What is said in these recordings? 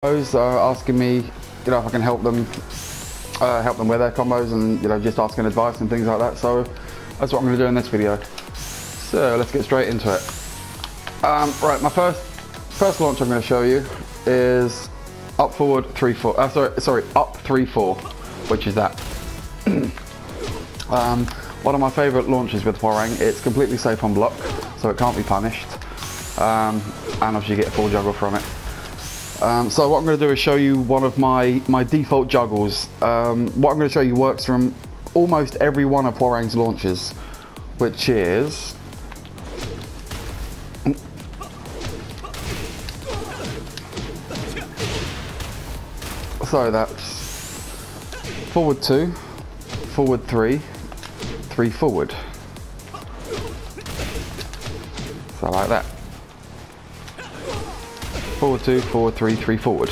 Those are asking me, if I can help them with their combos, and just asking advice and things like that. So that's what I'm going to do in this video. So let's get straight into it. Right, my first launch I'm going to show you is up forward 3-4. Sorry, up 3-4, which is that. One of my favourite launches with Hwoarang. It's completely safe on block, so it can't be punished, and obviously you get a full juggle from it. So what I'm going to do is show you one of my default juggles. What I'm going to show you works from almost every one of Hwoarang's launches, which is so that's forward 2, forward 3, 3 forward. So like that. Forward 2, forward 3, 3 forward.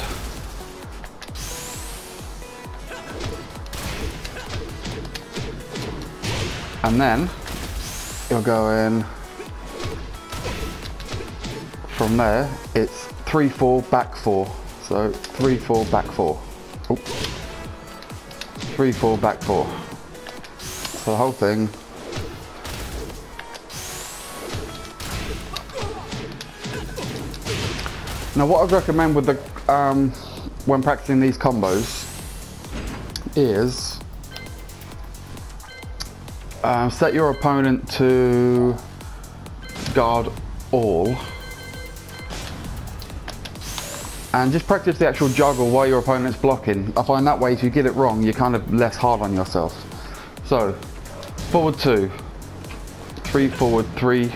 And then you'll go in from there. It's 3-4 back 4. So 3-4 back 4. 3-4 back 4. So the whole thing. Now what I'd recommend with the when practicing these combos is set your opponent to guard all and just practice the actual juggle while your opponent's blocking. I find that way if you get it wrong you're kind of less hard on yourself. So forward 2, 3 forward 3,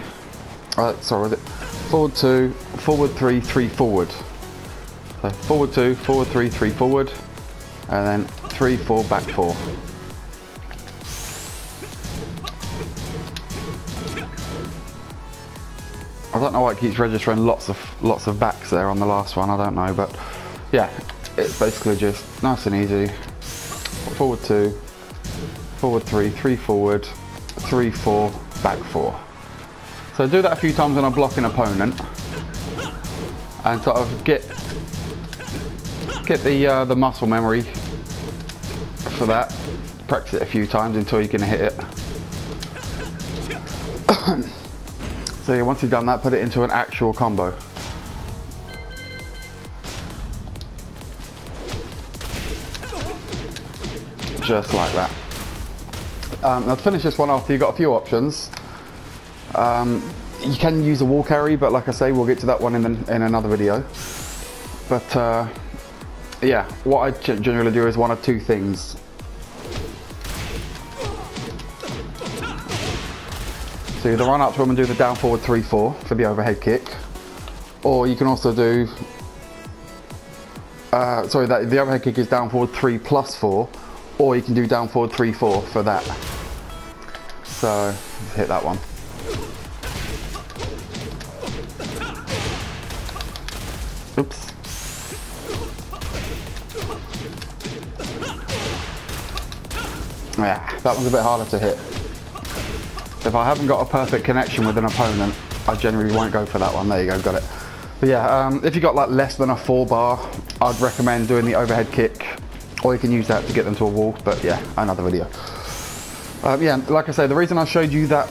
forward 2, forward 3, 3 forward. So forward 2, forward 3, 3 forward, and then 3, 4, back 4. I don't know why it keeps registering lots of backs there on the last one, I don't know, but yeah, it's basically just nice and easy. Forward 2, forward 3, 3 forward, 3, 4, back 4. So do that a few times on a blocking opponent, and sort of get the muscle memory for that. Practice it a few times until you can hit it. So yeah, once you've done that, put it into an actual combo. Just like that. Now to finish this one off, you've got a few options. You can use a wall carry, but like I say, we'll get to that one in another video. But yeah, what I generally do is one of two things. So either run up to him and do the down forward 3-4 for the overhead kick, or you can also do the overhead kick is down forward 3 plus 4, or you can do down forward 3-4 for that. So hit that one. Oops. Yeah, that one's a bit harder to hit. If I haven't got a perfect connection with an opponent, I generally won't go for that one. There you go, got it. But yeah, if you got like less than a 4 bar, I'd recommend doing the overhead kick, or you can use that to get them to a wall, but yeah, another video. Yeah, like I say, the reason I showed you that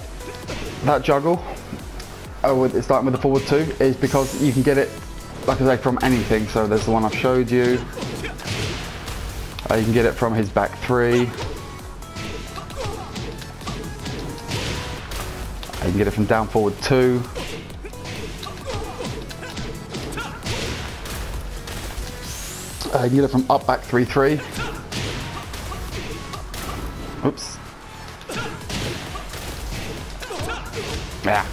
juggle, starting with the forward 2, is because you can get it, like I say, from anything. So there's the one I've showed you. You can get it from his back 3. You can get it from down forward 2. You can get it from up back 3-3. Oops. Yeah.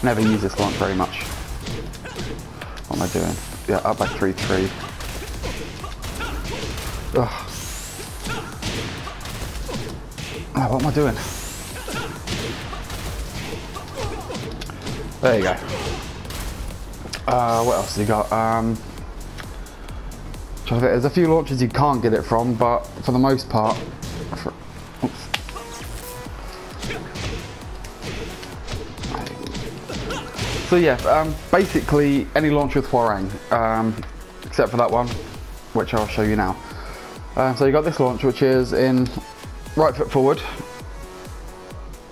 Never use this launch very much. What am I doing? Yeah, up back 3-3. Ugh. Oh, what am I doing? There you go. What else have you got? There's a few launches you can't get it from, but for the most part, So yeah, basically any launch with Hwoarang, except for that one, which I'll show you now. So you got this launch, which is in right foot forward,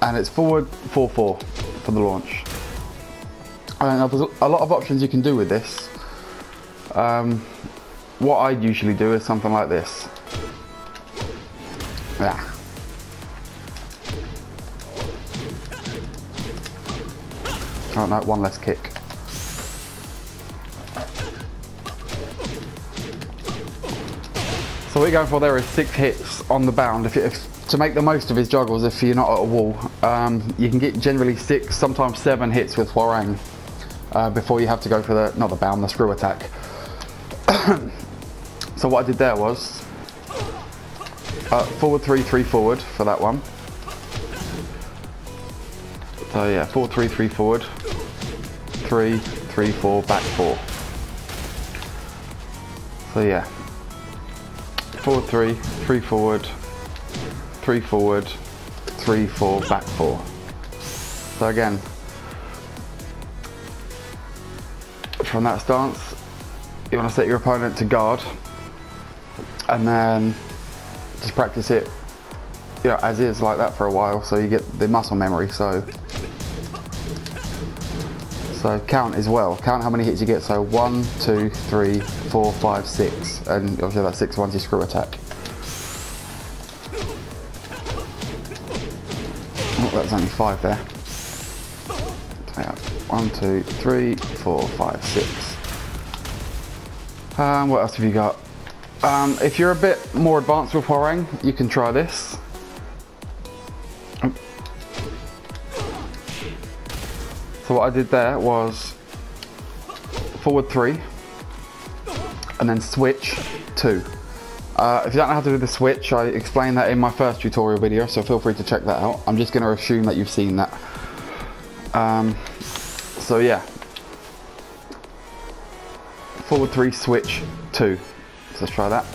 and it's forward 4-4 for the launch. And there's a lot of options you can do with this. What I'd usually do is something like this. Yeah. Oh no, one less kick. So what you're going for there is 6 hits on the bound. To make the most of his juggles, if you're not at a wall, you can get generally 6, sometimes 7 hits with Hwoarang before you have to go for the screw attack. So what I did there was forward 3-3 forward for that one. So yeah, 4-3-3 forward, 3-3-4 back 4. So yeah, forward 3, 3 forward, 3 forward, 3-4 back 4. So again, from that stance, you want to set your opponent to guard, and then just practice it, you know, as is like that for a while, so you get the muscle memory. So count as well. Count how many hits you get. So 1, 2, 3, 4, 5, 6, and obviously that 6 one's your screw attack. Oh, that's only 5 there. Yeah, 1, 2, 3, 4, 5, 6. What else have you got? If you're a bit more advanced with Hwoarang, you can try this. So what I did there was forward 3 and then switch 2. If you don't know how to do the switch, I explained that in my first tutorial video, so feel free to check that out. I'm just going to assume that you've seen that. So yeah, forward 3, switch 2. So let's try that.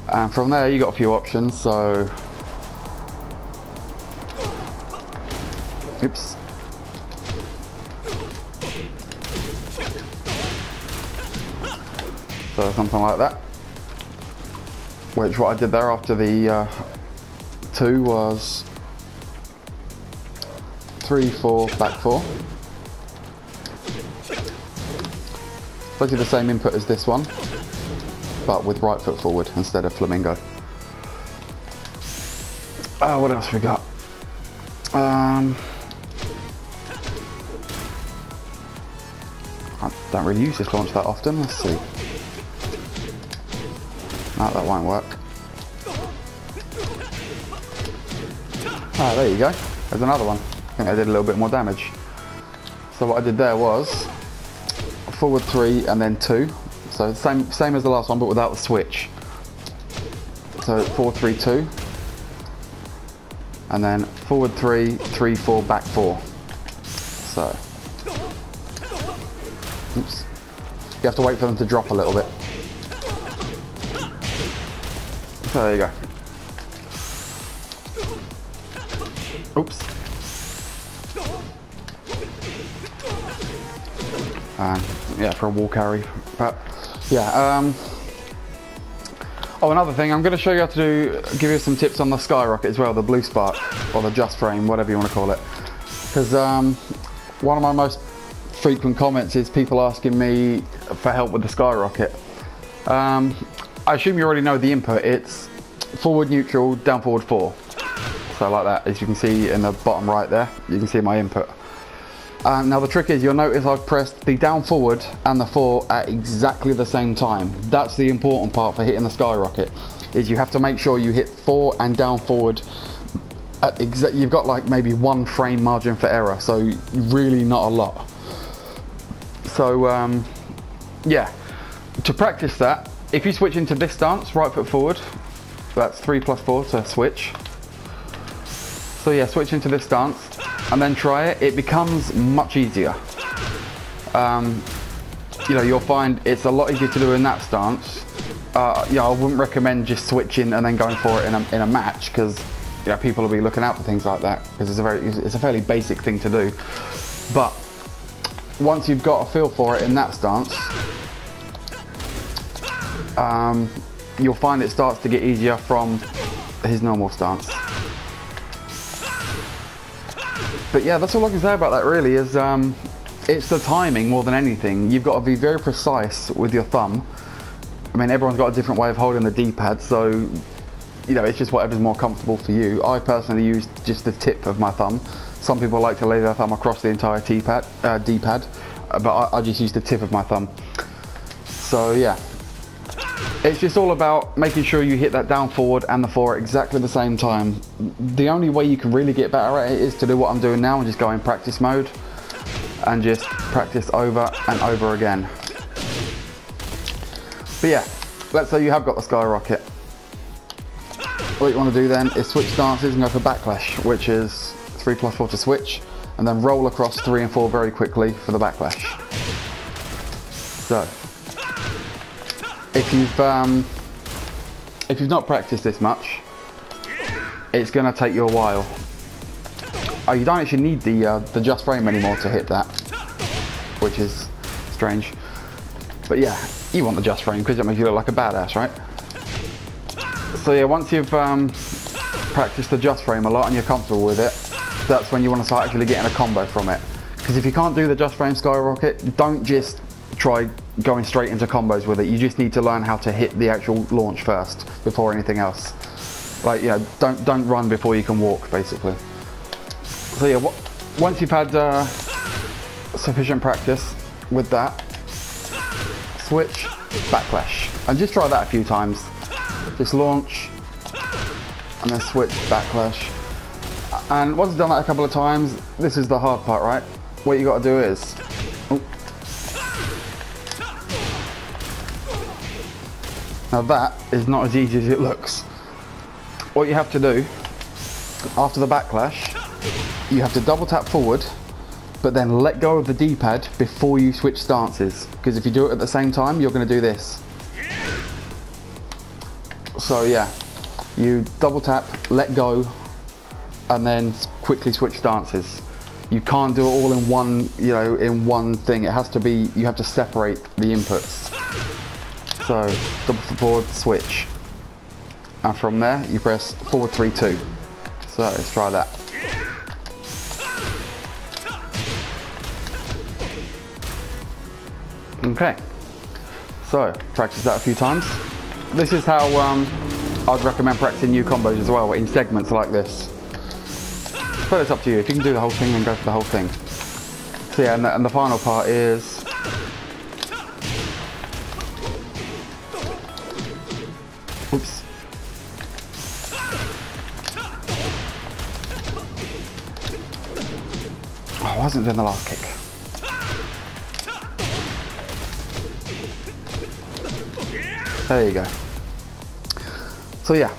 And from there you got a few options. So oops. So something like that. Which what I did there after the 2 was 3-4 back 4. Basically the same input as this one, but with right foot forward instead of flamingo. What else have we got? I don't really use this launch that often. Let's see. No, that won't work. Ah, there you go. There's another one. I think I did a little bit more damage. So what I did there was forward 3 and then 2. So same as the last one, but without the switch. So 4-3-2. And then forward 3, 3-4, back 4. So, oops. You have to wait for them to drop a little bit. So there you go. Oops. Yeah, for a wall carry. But yeah. Oh, another thing, I'm going to show you how to give you some tips on the skyrocket as well, the blue spark or the just frame, whatever you want to call it. Because one of my most frequent comments is people asking me for help with the skyrocket. I assume you already know the input. It's forward neutral, down forward 4. So like that, as you can see in the bottom right there, you can see my input. Now the trick is, you'll notice I've pressed the down forward and the 4 at exactly the same time. That's the important part for hitting the skyrocket, is you have to make sure you hit 4 and down forward at you've got like maybe 1 frame margin for error, so really not a lot. So yeah, to practice that, if you switch into this stance, right foot forward, that's 3 + 4 to switch. So yeah, switch into this stance and then try it. It becomes much easier. You know, you'll find it's a lot easier to do in that stance. Yeah, I wouldn't recommend just switching and then going for it in a match, because you know, people will be looking out for things like that, because it's a fairly basic thing to do. But once you've got a feel for it in that stance, you'll find it starts to get easier from his normal stance. But yeah, that's all I can say about that really, is it's the timing more than anything. You've got to be very precise with your thumb. I mean, everyone's got a different way of holding the D-pad, so you know, it's just whatever's more comfortable for you. I personally use just the tip of my thumb. Some people like to lay their thumb across the entire D-pad, but I just use the tip of my thumb. So yeah, it's just all about making sure you hit that down forward and the forward exactly the same time. The only way you can really get better at it is to do what I'm doing now and just go in practice mode and just practice over and over again. But yeah, let's say you have got the skyrocket. What you want to do then is switch stances and go for backlash, which is 3+4 to switch, and then roll across 3 and 4 very quickly for the backlash. So, if you've not practiced this much, it's going to take you a while. Oh, you don't actually need the just frame anymore to hit that, which is strange. But yeah, you want the just frame because it makes you look like a badass, right? So yeah, once you've practiced the just frame a lot and you're comfortable with it, that's when you want to start actually getting a combo from it. Because if you can't do the just frame skyrocket, don't just try going straight into combos with it. You just need to learn how to hit the actual launch first before anything else. Like, you know, don't run before you can walk, basically. So yeah, once you've had sufficient practice with that, switch, backlash, and just try that a few times. Just launch, and then switch, backlash. And once you've done that a couple of times, this is the hard part, right? What you got to do is, now that is not as easy as it looks. What you have to do, after the backlash, you have to double tap forward, but then let go of the D-pad before you switch stances. Because if you do it at the same time, you're going to do this. So yeah, you double tap, let go, and then quickly switch stances. You can't do it all in one, you know, in one thing. It has to be, you have to separate the inputs. So double forward, switch, and from there you press forward 3, 2. So let's try that. Okay, so practice that a few times. This is how I'd recommend practicing new combos as well, in segments like this. But it's up to you. If you can do the whole thing, then go for the whole thing. So yeah, and the final part is oops. Oh, I wasn't doing the last kick. There you go. So yeah,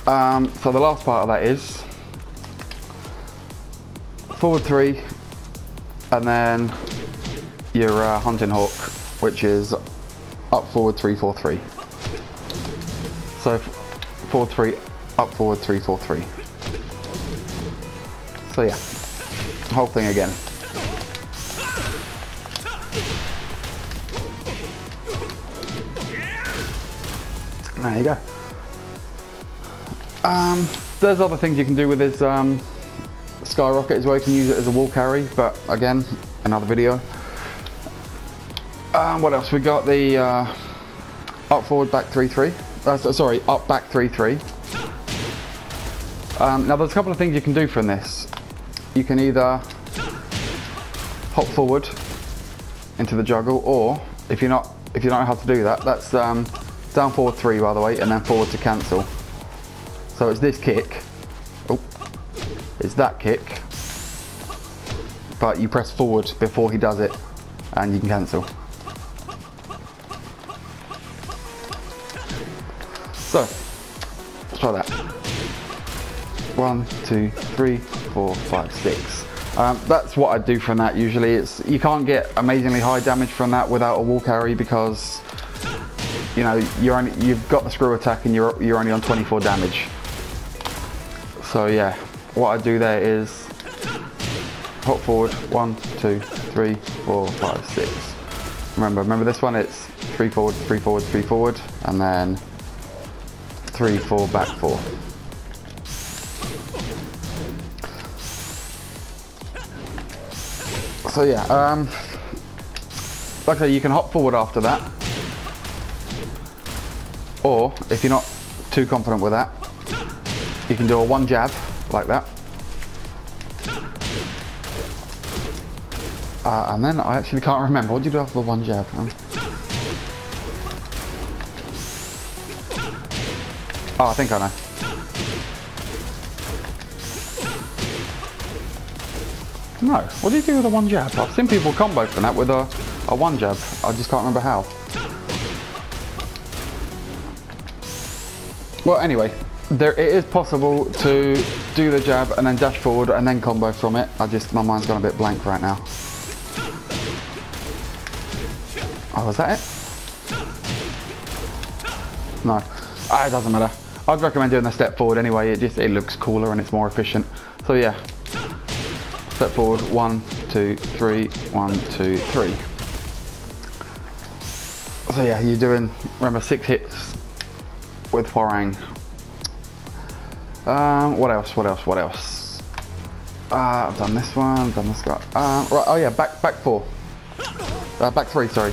so the last part of that is forward 3, and then your hunting hawk, which is up forward 3, 4, 3. So forward 3, up forward 3, 4, 3. So yeah, whole thing again. There you go. There's other things you can do with this skyrocket as well. You can use it as a wall carry, but again, another video. What else? We got the up forward back 3, 3. Sorry, up back 3, 3. Now there's a couple of things you can do from this. You can either hop forward into the juggle, or if you don't know how to do that, that's down forward 3 by the way, and then forward to cancel. So it's this kick, it's that kick, but you press forward before he does it and you can cancel. So let's try that. 1, 2, 3, 4, 5, 6. That's what I do from that usually. You can't get amazingly high damage from that without a wall carry, because you know you've got the screw attack and you're only on 24 damage. So yeah, what I do there is hop forward 1, 2, 3, 4, 5, 6. Remember this one, it's 3 forward, 3 forward, 3 forward, and then 3, 4, back 4. So yeah, like I say, you can hop forward after that, or if you're not too confident with that, you can do a 1 jab like that, and then I actually can't remember, what do you do after the 1 jab? Oh, I think I know. No, what do you do with a 1 jab? I've seen people combo from that with a 1 jab. I just can't remember how. Well, anyway, it is possible to do the jab and then dash forward and then combo from it. My mind's gone a bit blank right now. Oh, was that it? No, it doesn't matter. I'd recommend doing the step forward anyway. It looks cooler and it's more efficient. So yeah. Step forward, 1, 2, 3, 1, 2, 3. So yeah, you're doing, remember, 6 hits with Hwoarang. What else? I've done this one, I've done this guy. Right, oh yeah, back 4. Back 3, sorry.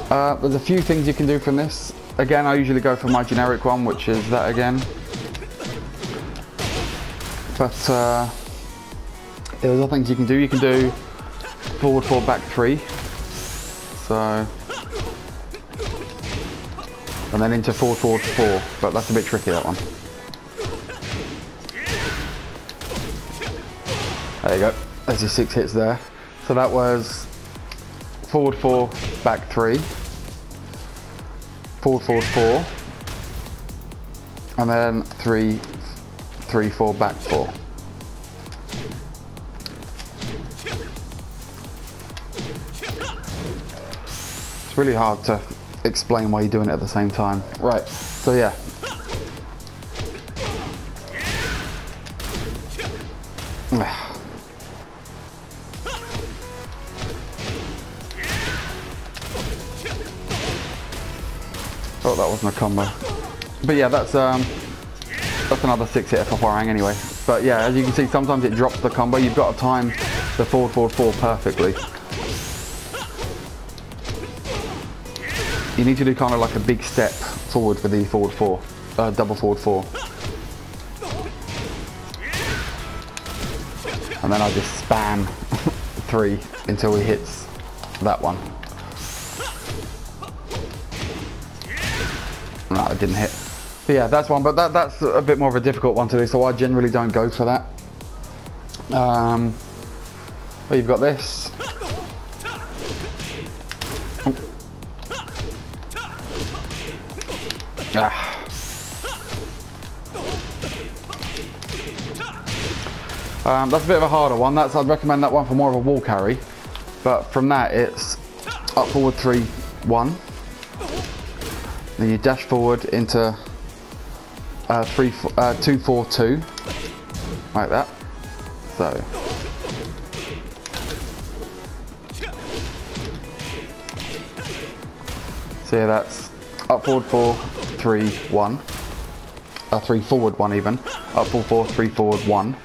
There's a few things you can do from this. Again, I usually go for my generic one, which is that again. But there's other things you can do. You can do forward 4, back 3. So, and then into forward 4, but that's a bit tricky, that one. There you go. There's your 6 hits there. So that was forward 4, back 3, forward 4, and then 3, 4, back 4. Really hard to explain why you're doing it at the same time. Right, so yeah. Oh, that wasn't a combo. But yeah, that's another 6 hitter for Hwoarang anyway. But yeah, as you can see, sometimes it drops the combo. You've got to time the forward 4 perfectly. You need to do kind of like a big step forward for the forward 4, double forward 4. And then I just spam 3 until he hits that one. No, it didn't hit. But yeah, that's one, but that's a bit more of a difficult one to do, so I generally don't go for that. Well, you've got this. That's a bit of a harder one. I'd recommend that one for more of a wall carry. But from that, it's up forward 3, 1. Then you dash forward into 2, 4, 2, like that. So. So yeah, that's up forward 4, 3, 1. 3 forward 1 even. Up forward 4, 3 forward 1.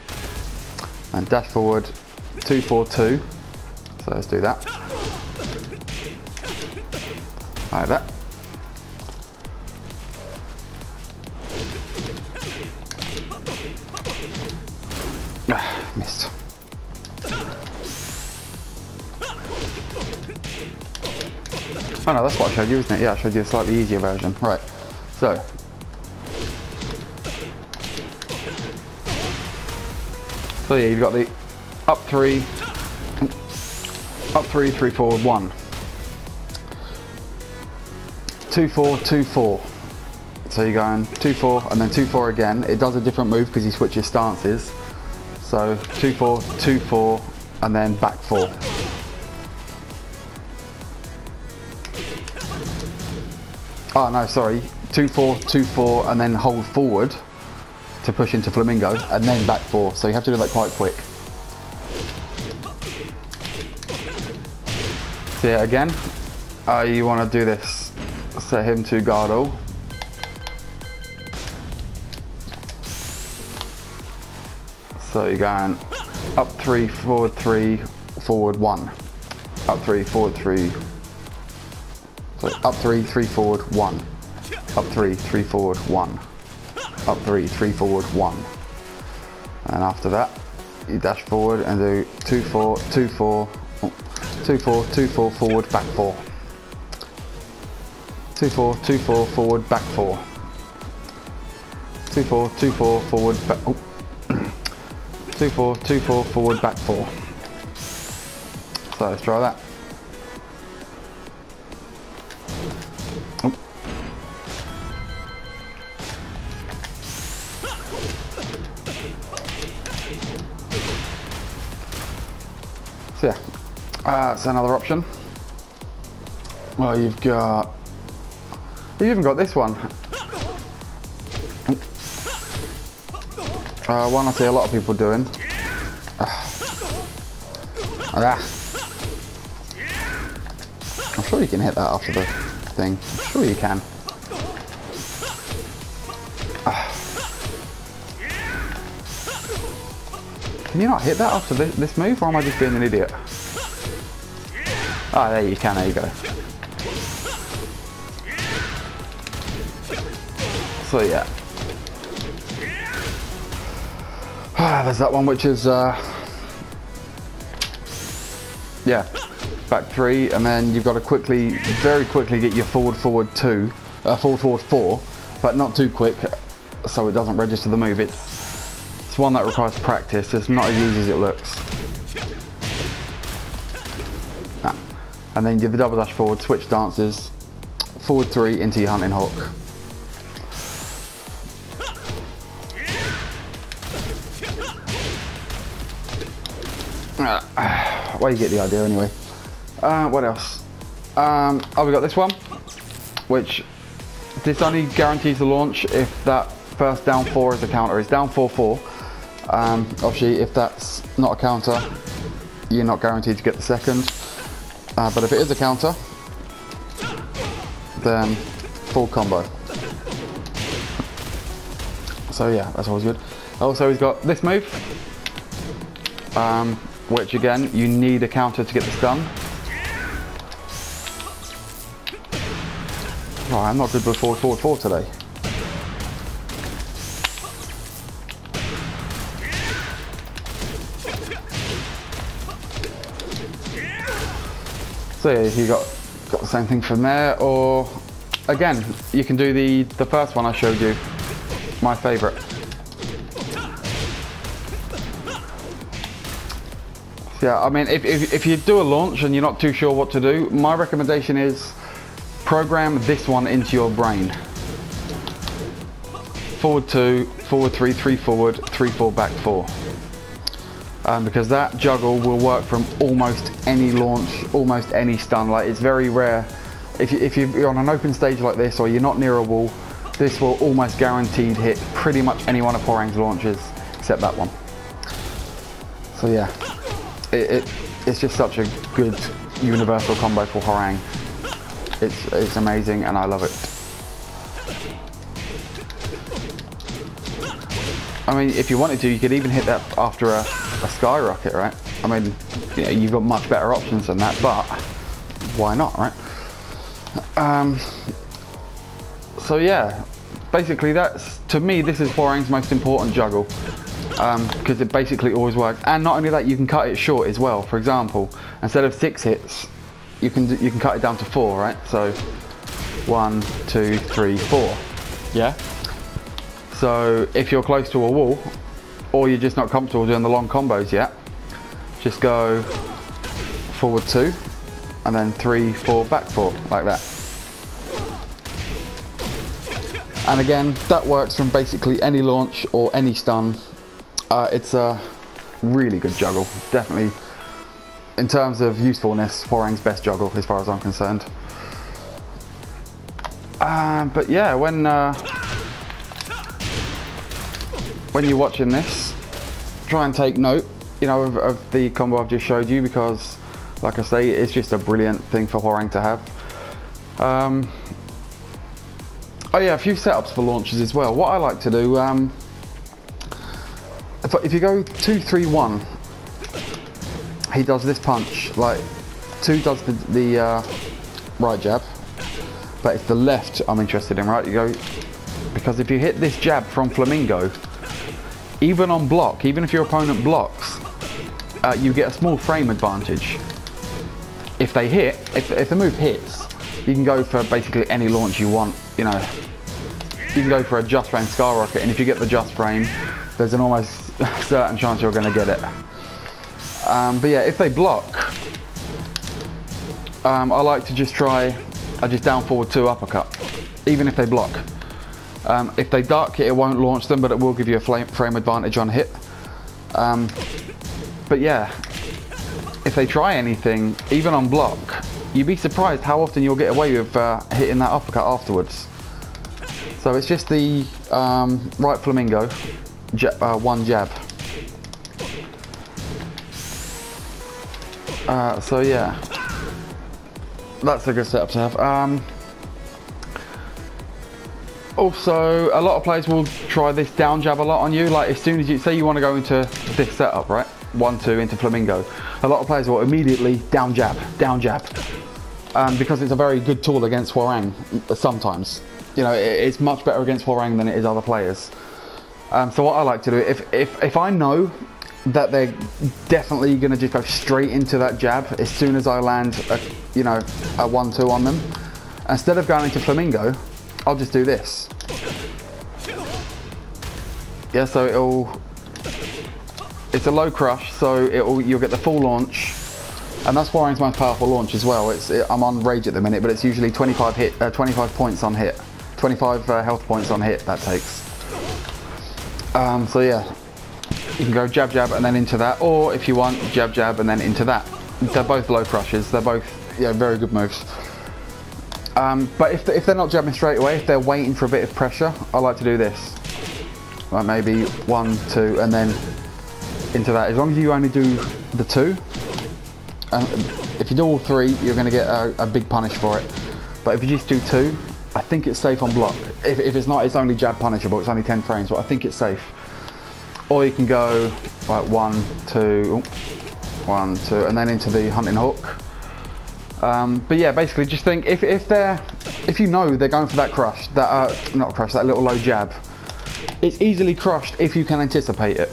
And dash forward 2, 4, 2. So let's do that. Like that. Missed. Oh no, that's what I showed you, isn't it? Yeah, I showed you a slightly easier version. Right. So. So yeah, you've got the up 3, 3 forward 1. 2, 4, 2, 4. So you're going 2, 4 and then 2, 4 again. It does a different move because you switch your stances. So 2, 4, 2, 4 and then back 4. Oh no, sorry. 2, 4, 2, 4 and then hold forward to push into flamingo and then back 4. So you have to do that quite quick. So yeah, again, you want to do this. Set him to guard all. So you're going up 3, forward 1. Up 3, forward 3. So up 3, 3 forward 1. Up 3, 3 forward 1. Up 3, 3 forward 1. And after that, you dash forward and do 2, 4, 2, 4, 2, 4, 2, 4, forward, back 4. 2, 4, 2, 4, forward, back 4. 2, 4, 2, 4, forward, back. Oh. 2, 4, 2, 4, forward, back 4. So let's try that. Oh. So yeah, that's another option. Well, you've even got this one. One I see a lot of people doing. I'm sure you can hit that after the thing. I'm sure you can. Can you not hit that after this move, or am I just being an idiot? Ah, there you can, there you go. So yeah. There's that one which is, yeah, back 3, and then you've got to very quickly get your forward 2, forward 4, but not too quick, so it doesn't register the move. It's one that requires practice. It's not as easy as it looks. And then you do the double dash forward, switch dances, forward 3 into your hunting hook. Well, you get the idea anyway. What else? Oh, we got this one, which this only guarantees the launch if that first down 4 is a counter. It's down 4-4. Obviously, if that's not a counter, you're not guaranteed to get the second. But if it is a counter, then full combo. So yeah, that's always good. Also, he's got this move, which again, you need a counter to get the stun. Oh, I'm not good with forward 4 today. So yeah, you got the same thing from there, or again, you can do the first one I showed you, my favourite. Yeah, I mean, if you do a launch and you're not too sure what to do, my recommendation is program this one into your brain. Forward 2, forward 3, 3 forward, 3 4 back 4. Because that juggle will work from almost any launch, almost any stun. Like, it's very rare. If you're on an open stage like this, or you're not near a wall, this will almost guaranteed hit pretty much any one of Hwoarang's launches, except that one. So yeah, it's just such a good universal combo for Hwoarang. It's amazing, and I love it. I mean, if you wanted to, you could even hit that after a skyrocket, right? I mean, you know, you've got much better options than that, but why not, right? So yeah, basically to me, this is Hwoarang's most important juggle, because it basically always works. And not only that, you can cut it short as well. For example, instead of 6 hits, you can cut it down to 4, right? So 1, 2, 3, 4, yeah? So if you're close to a wall, or you're just not comfortable doing the long combos yet, just go forward 2, and then 3, 4, back 4, like that. And again, that works from basically any launch or any stun. It's a really good juggle, definitely. In terms of usefulness, Hwoarang's best juggle as far as I'm concerned. But yeah, when you're watching this, try and take note, you know, of the combo I've just showed you, because Like I say, it's just a brilliant thing for Hwoarang to have. Oh yeah, a few setups for launches as well. What I like to do, if you go 2-3-1, he does this punch. Like 2 does the right jab, but it's the left I'm interested in, right? You go, because if you hit this jab from Flamingo, even on block, even if your opponent blocks, you get a small frame advantage. If they hit, if the move hits, you can go for basically any launch you want. You know, you can go for a just frame skyrocket, and if you get the just frame, there's an almost certain chance you're going to get it. But yeah, if they block, I like to just try a just down forward 2 uppercut, even if they block. If they duck, it won't launch them, but it will give you a frame advantage on hit. But yeah, if they try anything, even on block, you'd be surprised how often you'll get away with hitting that uppercut afterwards. So it's just the right Flamingo, 1 jab. So yeah, that's a good setup to have. Also, a lot of players will try this down jab a lot on you. Like as soon as you say you want to go into this setup, right? 1-2 into Flamingo. A lot of players will immediately down jab, because it's a very good tool against Hwoarang. Sometimes, you know, it's much better against Hwoarang than it is other players. So what I like to do, if I know that they're definitely going to just go straight into that jab as soon as I land, a 1-2 on them, instead of going into Flamingo, I'll just do this. Yeah, so it's a low crush, so you'll get the full launch, and that's Hwoarang's most powerful launch as well. I'm on rage at the minute, but it's usually 25 points on hit, 25 health points on hit that takes. So yeah, you can go jab jab and then into that, or if you want, jab jab and then into that. They're both low crushes. They're both very good moves. But if they're not jabbing straight away, if they're waiting for a bit of pressure, I like to do this. Like maybe 1, 2, and then into that. As long as you only do the 2, if you do all 3, you're going to get a big punish for it. But if you just do 2, I think it's safe on block. If it's not, it's only jab punishable. It's only 10 frames, but I think it's safe. Or you can go like 1, 2, 1, 2, and then into the hunting hook. But yeah, basically just think if you know they're going for that crush, that little low jab, it's easily crushed if you can anticipate it.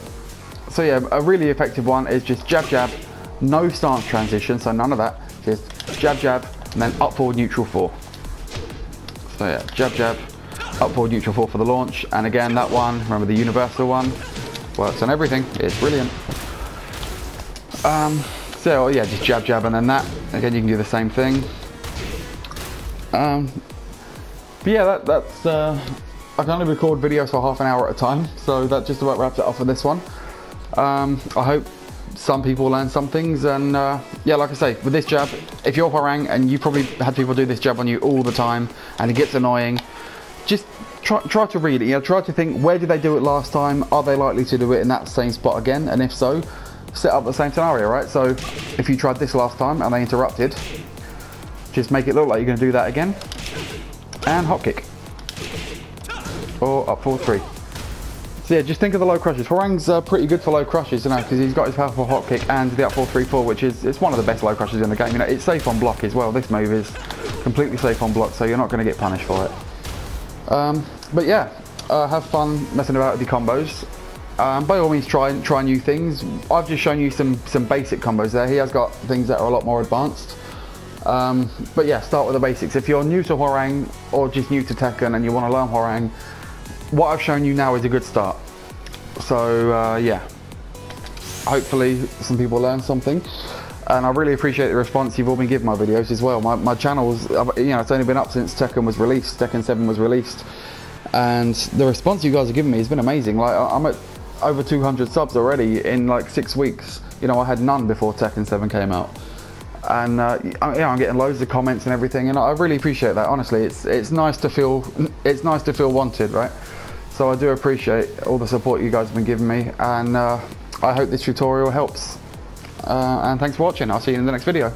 So yeah, a really effective one is just jab jab, no stance transition, so none of that, just jab jab, and then up forward neutral 4. So yeah, jab jab, up forward neutral 4 for the launch, and again that one, remember the universal one, works on everything, it's brilliant. So yeah, just jab jab and then that. Again, you can do the same thing. But yeah, that's I can only record videos for half an hour at a time, so that just about wraps it up for this one. I hope some people learn some things, and yeah, like I say, with this jab, if you're Hwoarang and you probably had people do this jab on you all the time and it gets annoying, just try to read it. Try to think, where did they do it last time? Are they likely to do it in that same spot again? And if so, set up the same scenario, right? So if you tried this last time and they interrupted, just make it look like you're going to do that again, and hop kick, or up forward 3. So yeah, just think of the low crushes. Hwoarang's pretty good for low crushes, because he's got his powerful hop kick and the up 4-3-4, which is one of the best low crushes in the game. It's safe on block as well. This move is completely safe on block, so you're not going to get punished for it. But yeah, have fun messing about with the combos. By all means, try new things. I've just shown you some basic combos there. He has got things that are a lot more advanced. But yeah, start with the basics. If you're new to Hwoarang or just new to Tekken and you want to learn Hwoarang, what I've shown you now is a good start. So yeah, hopefully some people learn something. And I really appreciate the response you've all been giving my videos as well. My channel's, it's only been up since Tekken was released, Tekken 7 was released. And the response you guys are giving me has been amazing. Like, I'm at over 200 subs already in like 6 weeks. I had none before Tekken 7 came out. And I'm getting loads of comments and everything, and I really appreciate that. Honestly, it's nice to feel wanted, right? So I do appreciate all the support you guys have been giving me, and I hope this tutorial helps. And thanks for watching. I'll see you in the next video.